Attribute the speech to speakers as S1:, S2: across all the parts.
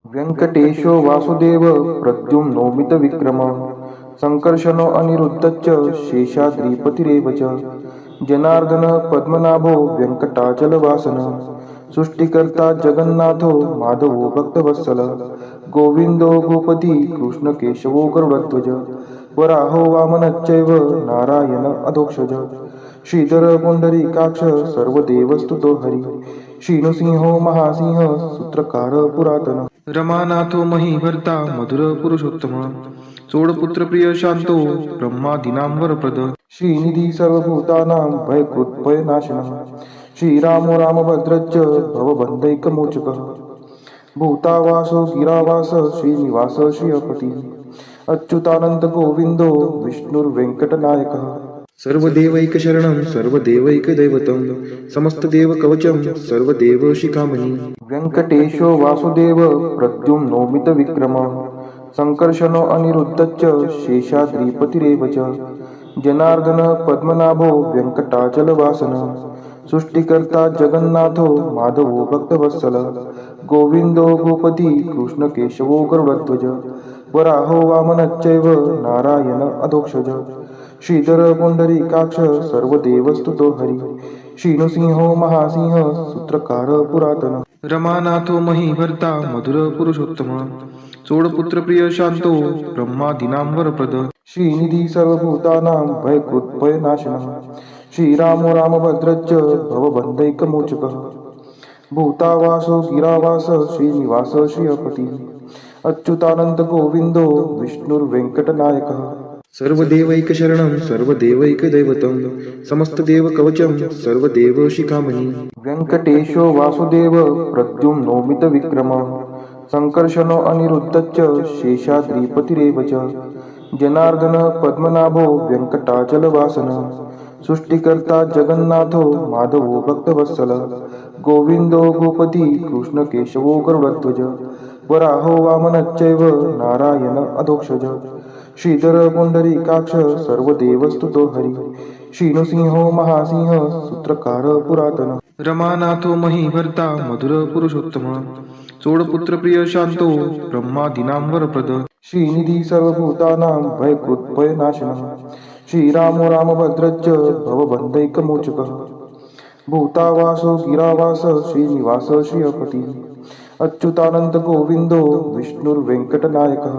S1: व्यंकटेशो वासुदेव प्रद्युम्नोमित विक्रम संकर्षणो अनिरुद्धश्च शेषाद्रिपतिरेव च जनार्दन पद्मनाभो व्यंकटाचलवासन सृष्टिकर्ता जगन्नाथो माधवो भक्तवत्सल गोविंदो गोपती कृष्णकेशवो गरुडध्वज वराहो वामनश्चैव नारायण अधोक्षज श्रीधर पुंडरीकाक्ष सर्वदेवस्तुतो हरि श्रीनृसिंहो महासिंह सूत्रकार पुरातन रमानाथो महीभर्ता मधुर पुरुषोत्तम चोडपुत्र प्रिय शांतो ब्रह्मादीनां वरप्रद श्रीनिधी सर्वभूतानां भयकृत्भयनाशनः श्रीरामो रामभद्रश्च भवबन्धैकमोचकः भूतावासो गिरावास श्रीनिवास श्रियपति अच्युतानंद गोविंदो विष्णुर्वेंकटनायकः सर्वदेवैकशरणं सर्वदेवैकदैवतं समस्तदेवकवचं सर्वदेवशिखामणि व्यंकटेशो वासुदेव प्रद्युम्नोमित विक्रम संकर्षणो अनिरुद्धश्च शेषाद्रिपतिरेव च जनार्दन पद्मनाभो व्यंकटाचलवासन सृष्टिकर्ता जगन्नाथो माधवो भक्तवत्सल गोविंदो गोपती कृष्णकेशवो गरुडध्वज वराहो वामनश्चैव नारायण अधोक्षज श्रीधर पुंडरीकाक्ष सर्वदेवस्तुतो हरि श्रीनृसिंहो महासिंह सूत्रकार पुरातन रमानाथो महीभर्ता मधुर पुरुषोत्तम चोडपुत्र प्रिय शांतो ब्रह्मादीनां वरप्रद श्रीनिधी सर्वभूतानां भयकृत्भयनाशनः श्रीरामो रामभद्रश्च भवबन्धैकमोचकः भूतावासो गिरावास श्रीनिवास श्रियपति अच्युतानंद गोविंदो विष्णुर्वेंकटनायकः सर्वदेवैकशरणं सर्वदेवैकदैवतं समस्तदेवकवचं सर्वदेवशिखामणि व्यंकटेशो वासुदेव प्रद्युम्नोमित विक्रम संकर्षणो अनिरुद्धश्च शेषाद्रिपतिरेव च जनार्दन पद्मनाभो व्यंकटाचलवासन सृष्टिकर्ता जगन्नाथो माधवो भक्तवत्सल गोविंदो गोपती कृष्णकेशवो गरुडध्वज वराहो वामनश्चैव नारायण अधोक्षज श्रीधर पुंडरीकाक्ष सर्वदेवस्तुतो हरि श्रीनृसिंहो महासिंह सूत्रकार पुरातन रमानाथो महीभर्ता मधुर पुरुषोत्तम चोडपुत्र प्रिय शांतो ब्रह्मादीनां वरप्रद श्रीनिधी सर्वभूतानां भयकृत्भयनाशनः श्रीरामो रामभद्रश्च भवबन्धैकमोचकः भूतावासो गिरावास श्रीनिवास श्रियपति अच्युतानंद गोविंदो विष्णुर्वेंकटनायकः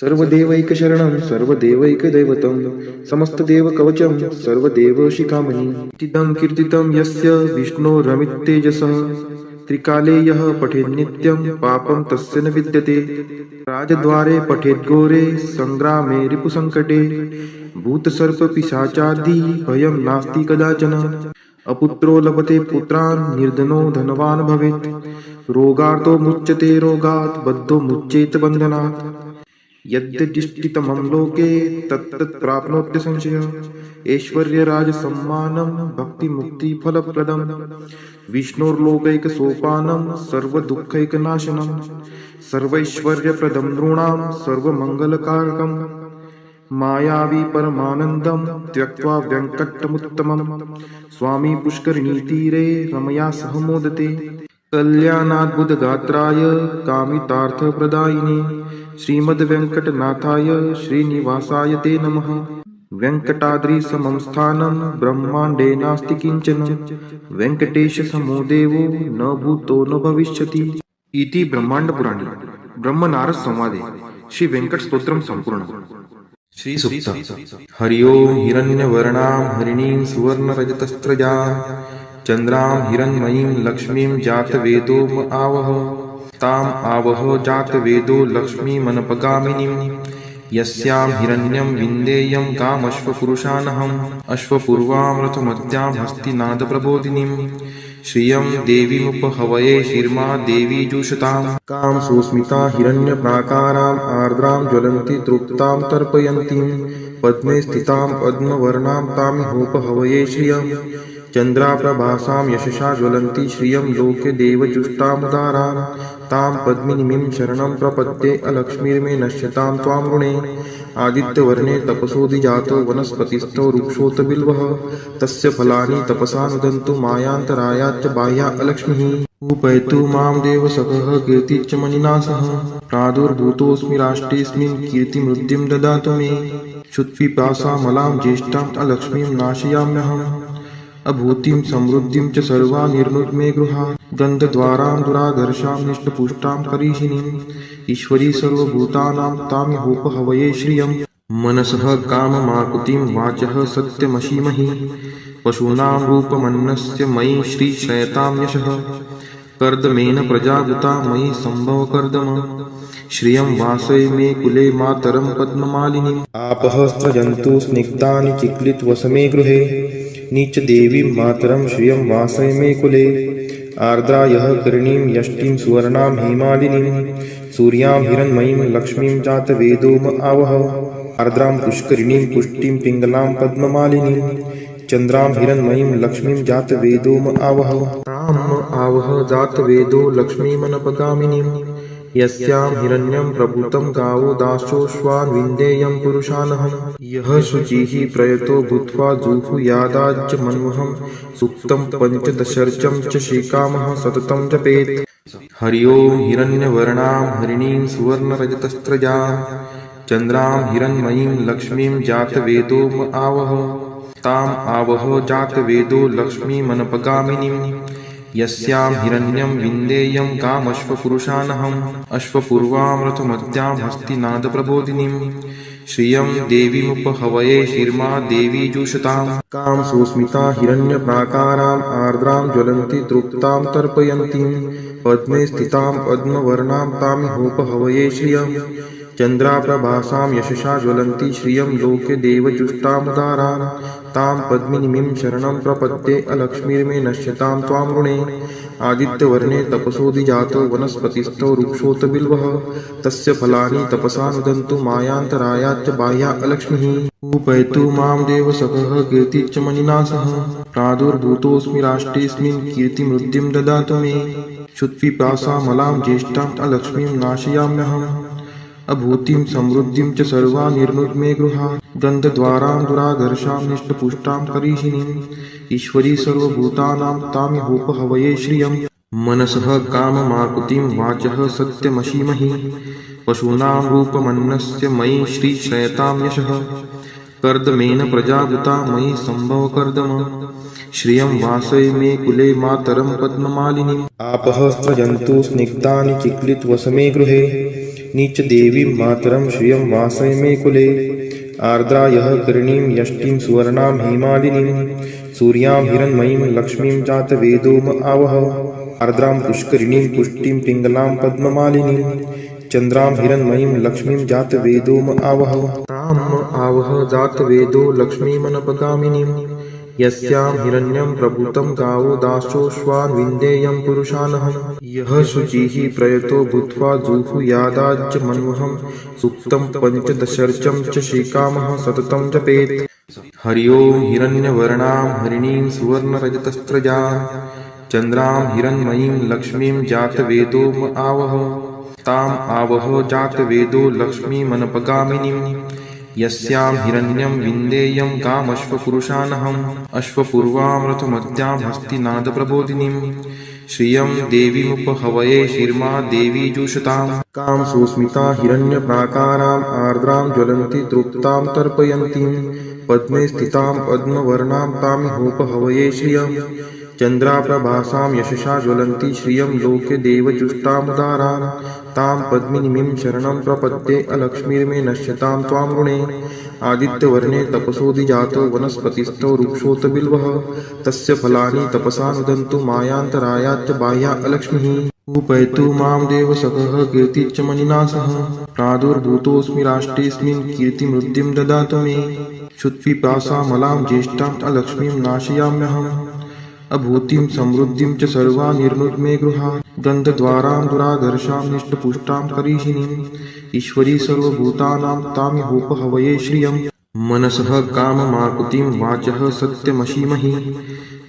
S1: सर्वदेवैकशरणं सर्वदेवैकदैवतं समस्तदेवकवचं सर्वदेवशिखामणि इदं कीर्तितं यस्य विष्णोरमिततेजसः त्रिकाले यः पठेन्नित्यं पापं तस्य न विद्यते राजद्वारे पठेद्घोरे संग्रामे रिपुसङ्कटे भूतसर्पपिशाचादि भयं नास्ति कदाचन अपुत्रो लभते पुत्रान् निर्धनो धनवान् भवेत् रोगार्तो मुच्यते रोगात् बद्धो मुच्येत बन्धनात् यद्यदिष्टितमं लोके तत्तत् प्राप्नोत्य संशयः ऐश्वर्यराजसम्मानं भक्तिमुक्तिफलप्रदं विष्णोर्लोकैकसोपानं सर्वदुःखैकनाशनं सर्वैश्वर्यप्रदं नृणां सर्वमङ्गलकारकं मायावी परमानन्दं त्यक्त्वा व्यङ्कटमुत्तमं स्वामी पुष्करिणीतीरे रमया सह मोदते कल्याणाद्भुतगात्राय कामितार्थप्रदायिने श्रीमद्वेङ्कटनाथाय श्रीनिवासाय ते नमः वेङ्कटाद्रिसमं स्थानं ब्रह्माण्डे नास्ति किञ्चन वेङ्कटेशसमो देवो न भूतो न भविष्यति इति ब्रह्माण्डपुराणे ब्रह्मनारद संवादे श्री वेंकट स्तोत्रम संपूर्ण श्री सुक्त हरि ओम हिरण्यवर्णां हरिणीं सुवर्णरजतस्त्रजां चंद्रां हिरण्मयीं लक्ष्मीं जातवेदो आवह ताम आवह जातवेदो लक्ष्मीमनपगामिनीं यस्यां हिरण्यं विन्देयं कामश्वपुरुषानहम् अश्वपूर्वां रथमत्यां हस्तिनादप्रबोधिनीं श्रियं देवीमुपहवये शिर्मा देवी जुषतां कां सुस्मिता हिरण्यप्राकाराम् आर्द्रां ज्वलन्ति तृप्तां तर्पयन्तीं पद्मे स्थितां पद्मवर्णां तामिहोपहवये श्रियं चन्द्राप्रभासां यशसा ज्वलन्ति श्रियं लोके देवजुष्टामुदारां तां पद्मिनीं शरणं प्रपद्ये अलक्ष्मीर्मे नश्यतां त्वां ऋणे आदित्यवर्णे तपसोऽधिजातो वनस्पतिस्थो वृक्षोऽत बिल्वः तस्य फलानि तपसा नुदन्तु मायान्तरायाच्च बाह्या अलक्ष्मीः उपैतु मां देवसखः कीर्तिश्च मणिना सह प्रादुर्भूतोऽस्मि राष्ट्रेऽस्मिन् कीर्तिमृद्धिं ददातु मे क्षुत्पिपासामलां ज्येष्ठाम् अलक्ष्मीं नाशयाम्यहम् अभूतिं समृद्धिं च सर्वा निर्नुद्मे गृहा गन्धद्वारां दुराधर्षां निष्टपुष्टां करीषिणीम् ईश्वरी सर्वभूतानां तामिहोपहवये श्रियम् मनसः काममाकुतिं वाचः सत्यमशीमहि पशूनां रूपमन्नस्य मयि श्रीशयतां यशः कर्दमेन प्रजावृता मयि सम्भव कर्दम श्रियं वासय मे कुले मातरं पद्ममालिनीम् आपः स्रजन्तु स्निग्धानि चिक्लितवसमे गृहे नीचदेवीं मातरं श्रियं वासय मे कुले आर्द्रा यः करणीं यष्टिं सुवर्णां हेमालिनीं सूर्यां हिरण्मयीं लक्ष्मीं जातवेदोम आवह आर्द्रां पुष्करिणीं पुष्टिं पिङ्गलां पद्ममालिनीं चन्द्रां हिरण्मयीं लक्ष्मीं जातवेदोम आवह ताम् आवह जातवेदो लक्ष्मीमनपगामिनीं यस्यां हिरण्यं प्रभूतं गावो दासोऽश्वान् विन्देयं पुरुषानहं यः शुचिः प्रयतो भूत्वा जुहुयादाज्य मन्वहं सूक्तं पञ्चदशर्चं च श्रीकामः सततं जपेत् हरि ओं हिरण्यवर्णां हरिणीं सुवर्णरजतस्त्रजां चन्द्रां हिरण्मयीं लक्ष्मीं जातवेदोम आवह ताम् आवह जातवेदो लक्ष्मीमनपगामिनीं यस्यां हिरण्यं विन्देयं कामश्वपुरुषानहम् अश्वपूर्वामृतमद्यां हस्तिनादप्रबोधिनीं श्रियं देवीमुपहवये शिर्मा देवी जुषताम् कां सुस्मिता हिरण्यप्राकाराम् आर्द्रां ज्वलन्ति तृप्तां तर्पयन्तीं पद्मे स्थितां पद्मवर्णां तामिहोपहवये श्रियम् चन्द्राप्रभासां यशसा ज्वलन्ति श्रियं लोके देवजुष्टामुदारान् तां पद्मिनीं शरणं प्रपद्ये अलक्ष्मीर्मे नश्यतां त्वां ऋणे आदित्यवर्णे तपसोऽधिजातो वनस्पतिस्थो वृक्षोऽत बिल्वः तस्य फलानि तपसा नुदन्तु मायान्तरायाच्च बाह्या अलक्ष्मीः उपैतु मां देवसखः कीर्तिश्च मणिना सह प्रादुर्भूतोऽस्मि राष्ट्रेऽस्मिन् कीर्तिमृद्धिं ददातु मे क्षुत्पिपासामलां ज्येष्ठाम् अलक्ष्मीं नाशयाम्यहम् अभूतिं समृद्धिं च सर्वा निर्नुद्मे गृहा गन्धद्वारां दुराधर्षां निष्टपुष्टां करीषिणीम् ईश्वरी सर्वभूतानां तामिहोपहवये श्रियम् मनसः काममाकुतिं वाचः सत्यमशीमहि पशूनां रूपमन्नस्य मयि श्रीशयतां यशः कर्दमेन प्रजावृता मयि सम्भव कर्दम श्रियं वासय मे कुले मातरं पद्ममालिनीम् आपः स्रजन्तु स्निग्धानि चिक्लितवसमे गृहे नीचदेवीं मातरं श्रियं वासय मे कुले आर्द्रा यः करणीं यष्टिं सुवर्णां हेमालिनीं सूर्यां हिरण्मयीं लक्ष्मीं जातवेदोम आवह आर्द्रां पुष्करिणीं पुष्टिं पिङ्गलां पद्ममालिनीं चन्द्रां हिरण्मयीं लक्ष्मीं जातवेदोम आवह ताम् आवह जातवेदो लक्ष्मीमनपगामिनीं यस्यां हिरण्यं प्रभूतं गावो दासोऽश्वान् विन्देयं पुरुषानहं यः शुचिः प्रयतो भूत्वा जुहुयादाज्य मन्वहं सूक्तं पञ्चदशर्चं च श्रीकामः सततं जपेत् हरि ओं हिरण्यवर्णां हरिणीं सुवर्णरजतस्त्रजां चन्द्रां हिरण्मयीं लक्ष्मीं जातवेदोम आवह ताम् आवह जातवेदो लक्ष्मीमनपगामिनीं यस्यां हिरण्यं विन्देयं कामश्वपुरुषानहम् अश्वपूर्वामृतमद्यां हस्तिनादप्रबोधिनीं श्रियं देवीमुपहवये शिर्मा देवी जुषताम् कां सुस्मिता हिरण्यप्राकाराम् आर्द्रां ज्वलन्ति तृप्तां तर्पयन्तीं पद्मे स्थितां पद्मवर्णां तामिहोपहवये श्रियम् चन्द्राप्रभासां यशसा ज्वलन्ति श्रियं लोके देवजुष्टामुदारान् तां पद्मिनीं शरणं प्रपद्ये अलक्ष्मीर्मे नश्यतां त्वां ऋणे आदित्यवर्णे तपसोऽधिजातो वनस्पतिस्थो वृक्षोऽत बिल्वः तस्य फलानि तपसा नुदन्तु मायान्तरायाच्च बाह्या अलक्ष्मीः उपैतु मां देवसखः कीर्तिश्च मणिना सह प्रादुर्भूतोऽस्मि राष्ट्रेऽस्मिन् कीर्तिमृद्धिं ददातु मे क्षुत्पिपासामलां ज्येष्ठाम् अलक्ष्मीं नाशयाम्यहम् अभूतिं समृद्धिं च सर्वा निर्नुद्मे गृहा गन्धद्वारां दुराधर्षां निष्टपुष्टां करीषिणीम् ईश्वरी सर्वभूतानां तामिहोपहवये श्रियम् मनसः काममाकुतिं वाचः सत्यमशीमहि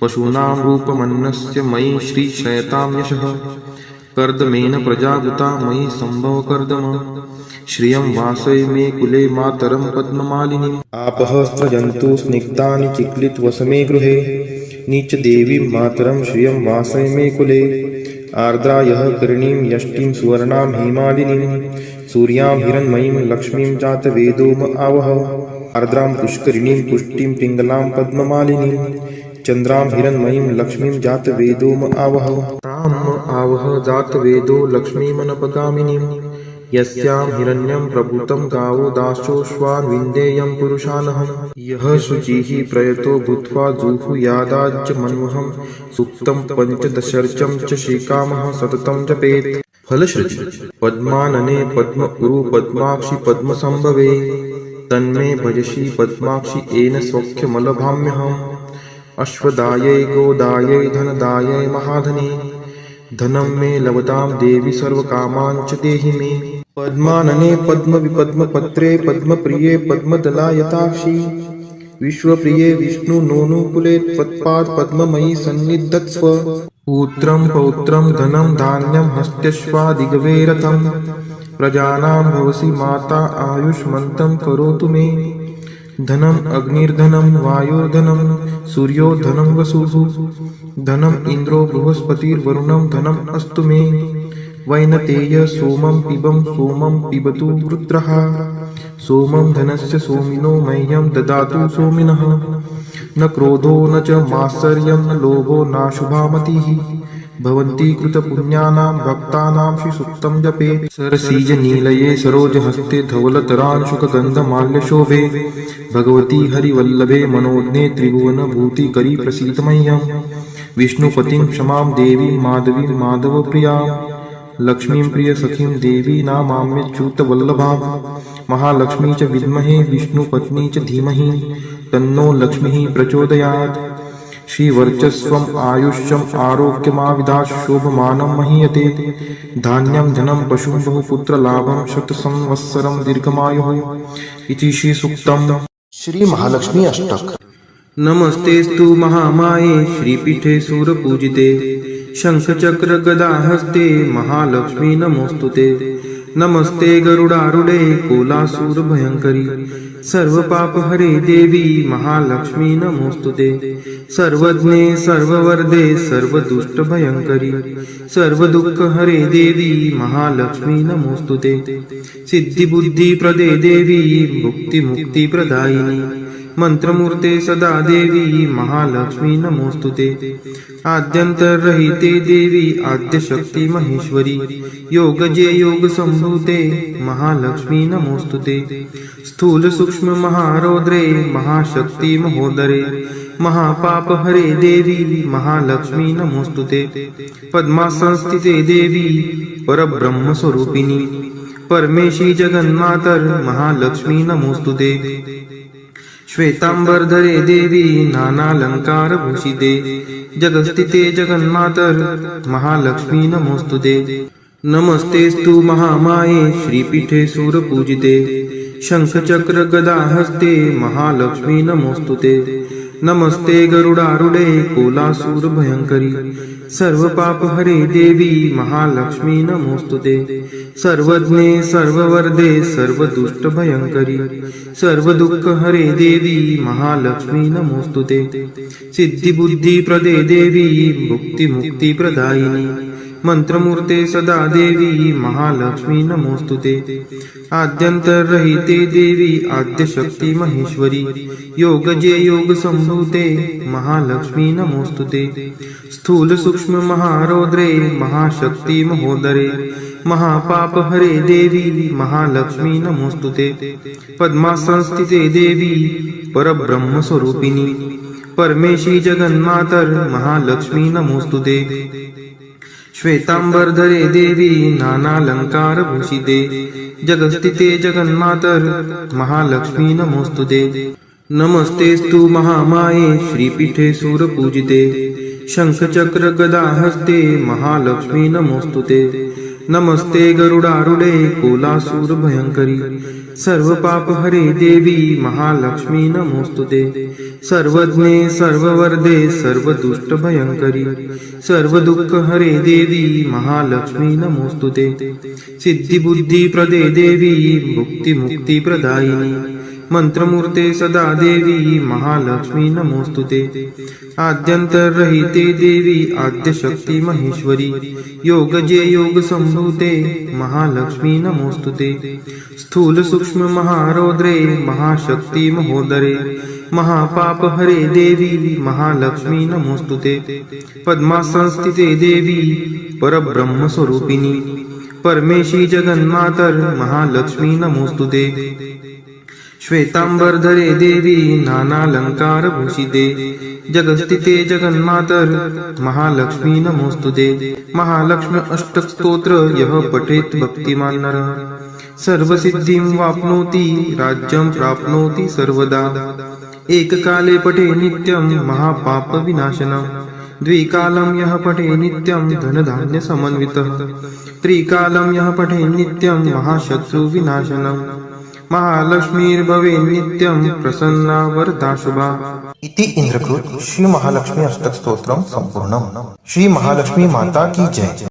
S1: पशूनां रूपमन्नस्य मयि श्रीशयतां यशः कर्दमेन प्रजावृता मयि सम्भव कर्दम श्रियं वासय मे कुले मातरं पद्ममालिनीम् आपः स्रजन्तु स्निग्धानि चिक्लितवसमे गृहे नीचदेवीं मातरं श्रियं वासय मे कुले आर्द्रायः करणीं यष्टिं सुवर्णां हेमालिनीं सूर्यां हिरण्मयीं लक्ष्मीं जातवेदोम आवह आर्द्रां पुष्करिणीं पुष्टिं पिङ्गलां पद्ममालिनीं चन्द्रां हिरण्मयीं लक्ष्मीं जातवेदोम आवह ताम् आवह जातवेदो लक्ष्मीमनपगामिनीं यस्यां हिरण्यं प्रभूतं गावो दाशोऽश्वान् विन्देयं पुरुषानहं यः शुचिः प्रयतो भूत्वा जुहुयादाज्यमन्वहं सूक्तं पञ्चदशर्चं च श्रीकामः सततं जपेत् फलश्रुति पद्मानने पद्म उरु पद्माक्षि पद्मसंभवे तन्मे भजसि पद्माक्षि येन सौख्यमलभाम्यहम् अश्वदायै गोदायै धनदायै महाधने धनं मे लभतां देवी सर्वकामान् च देहि मे पद्मानने पद्मविपद्मपत्रे पद्मप्रिये पद्मदलायताक्षी विश्वप्रिये विष्णुनोनुकुले त्वत्पाद पद्ममयी सन्निधत्स्व पुत्रं पौत्रं धनं धान्यं हस्त्यश्वादिगवे रथं प्रजानां भवसि माता आयुष्मन्तं करोतु मे धनम् अग्निर्धनं वायुर्धनं सूर्यो धनं वसुः धनम् इन्द्रो बृहस्पतिर्वरुणं धनम् अस्तु मे वैनतेय सोमं पिबतु रुद्रः सोमं धनस्य सोमिनो मह्यं ददातु सोमिनः न क्रोधो न च मात्सर्यं न लोभो नाशुभा मतिः भवन्ति कृतपुण्यानां भक्तानां श्रीसूक्तं जपेत् सरसीजनीलये सरोजहस्ते धवलतरांशुकगन्धमाल्यशोभे भगवती हरिवल्लभे मनोज्ञे त्रिभुवनभूतिकरी प्रसीद मह्यं विष्णुपतिं क्षमां देवीं माधवीं माधवप्रियां लक्ष्मीं प्रियसखीं देवी नामाम्यच्युतवल्लभां महालक्ष्मी च विद्महे विष्णुपत्नी च धीमहि तन्नो लक्ष्मीः प्रचोदयात् श्रीवर्चस्वम् आयुष्यम् आरोग्यमाविदात् शोभमानं महीयते धान्यं धनं पशुं बहुपुत्रलाभं शतसंवत्सरं दीर्घमायुः इति श्रीसूक्तम्
S2: श्री महालक्ष्मी अष्टक।
S1: नमस्तेस्तु महामाये श्रीपीठे सूरपूजिते शंखचक्र गदाहस्ते महालक्ष्मी नमोस्तुते नमस्ते गरुडारूढे कोलासूर भयंकरी सर्वपापहरे देवी महालक्ष्मी नमोस्तुते सर्वज्ञे सर्ववरदे सर्वदुष्टभयंकरी सर्वदुःखहरे देवी महालक्ष्मी नमोस्तुते सिद्धिबुद्धिप्रदे देवी भुक्तिमुक्तिप्रदायिनी मंत्रमूर्ते सदा देवी महालक्ष्मी नमोस्तुते आद्यंतरहिते देवी आद्यशक्ति महेश्वरी योगजे योग संभूते महालक्ष्मी नमोस्तुते स्थूल सूक्ष्म महारौद्रे महाशक्ति महोदरे महापापहरे देवी महालक्ष्मी नमोस्तुते पद्मासंस्थिते देवी परब्रह्म स्वरूपिणी परमेशी जगन्मातर महालक्ष्मी नमोस्तुते श्वेतांबरधरे देवी नानालंकारभूषिते जगस्थिते जगन्मातर महालक्ष्मी नमोस्तुते नमस्तेस्तु महामाये श्रीपीठे सूरपूजिते शंखचक्र गदाहस्ते महालक्ष्मी नमोस्तुते नमस्ते गरुडारूढे कोलासूर भयंकरी सर्वपापहरे देवी महालक्ष्मी नमोस्तुते सर्वज्ञे सर्ववरदे सर्वदुष्टभयंकरी सर्वदुःखहरे देवी महालक्ष्मी नमोस्तुते सिद्धिबुद्धिप्रदे देवी भुक्तिमुक्तिप्रदायिनी मंत्रमूर्ते सदा देवी महालक्ष्मी नमोस्तुते आद्यंतरहिते देवी आद्यशक्ति महेश्वरी योगजे योग संभूते महालक्ष्मी नमोस्तुते स्थूल सूक्ष्म महारौद्रे महाशक्ति महोदरे महापापहरे देवी महालक्ष्मी नमोस्तुते पद्मासंस्थिते देवी परब्रह्म स्वरूपिणी परमेशी जगन्मातर महालक्ष्मी नमोस्तुते श्वेतांबरधरे देवी नानालंकारभूषिते जगस्थिते जगन्मातर महालक्ष्मी नमोस्तुते नमस्तेस्तु महामाये श्रीपीठे सूरपूजिते शंखचक्र गदाहस्ते महालक्ष्मी नमोस्तुते नमस्ते गरुडारूढे कोलासूर भयंकरी सर्वपापहरे देवी महालक्ष्मी नमोस्तुते सर्वज्ञे सर्ववरदे सर्वदुष्टभयंकरी सर्वदुःखहरे देवी महालक्ष्मी नमोस्तुते सिद्धिबुद्धिप्रदे देवी भुक्तिमुक्तिप्रदायिनी मंत्रमूर्ते सदा देवी महालक्ष्मी नमोस्तुते आद्यंतरहिते देवी आद्यशक्ती महेश्वरी योगजे योग संभूते महालक्ष्मी नमोस्तुते स्थूल सूक्ष्म महारौद्रे महाशक्ती महोदरे महापाप हरे देवी महालक्ष्मी नमोस्तुते पद्मासनस्थिते देवी परब्रह्म स्वरूपिणी परमेशी जगन्मातर महालक्ष्मी नमोस्तुते श्वेतांबरधरे देवी नानालंकार भूषिते जगस्थिते जगन्मातर महालक्ष्मी नमोस्तुते महालक्ष्मी अष्टक स्तोत्र यः पठेत् भक्तिमान् नरः सर्वसिद्धिं वाप्नोति राज्यं प्राप्नोति सर्वदा एककाले पठे नित्यं महापाप विनाशनम् द्विकालं यः पठे नित्यं धनधान्य समन्वितः त्रिकालं यः पठे नित्यं महाशत्रु विनाशनम् महालक्ष्मीर्भवे नित्यं प्रसन्ना वरदा शुभा।
S2: इति इंद्रकृत श्री महालक्ष्मी अष्टक स्तोत्रम संपूर्णम। श्री महालक्ष्मी माता की जय।